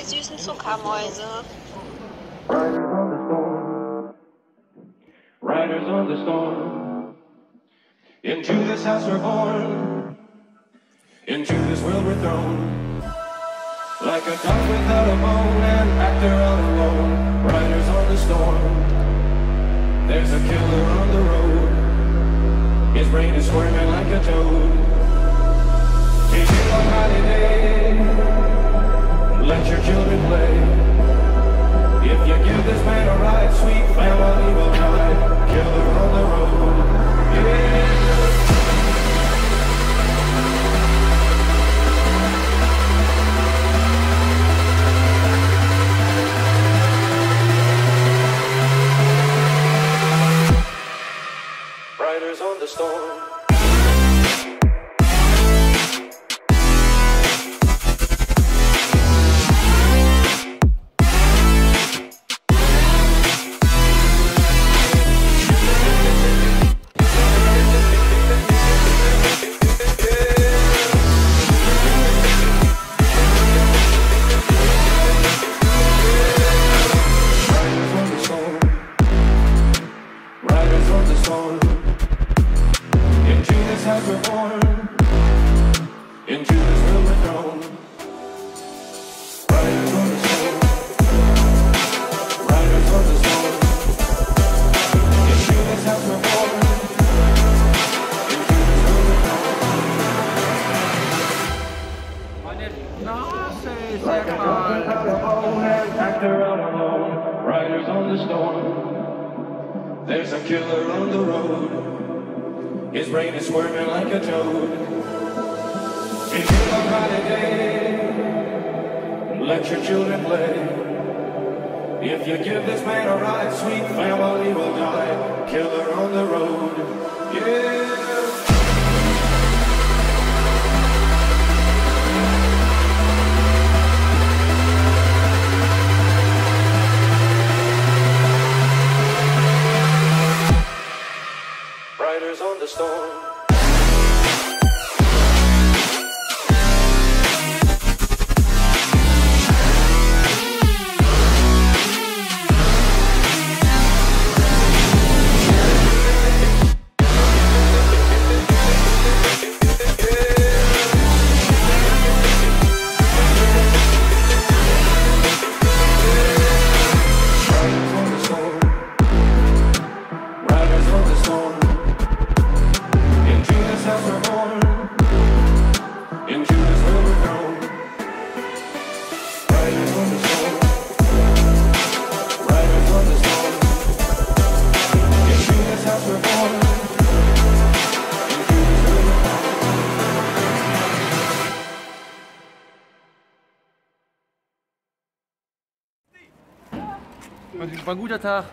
süßen Zuckermäuse. Riders on the storm. Into this house we're born. Into this world we're thrown. Like a dog without a bone, an actor all alone. Riders on the storm. There's a killer on the road. His brain is squirming like a toad. Take it on holiday day. Let your children play. If you give this man a ride, sweet family will die. Killer on the road. Yeah. Riders on the storm. There's a killer on the road. His brain is squirming like a toad. If you don't holiday, let your children play. If you give this man a ride, sweet family will die. Killer on the road. Yeah. On the storm. War ein guter Tag.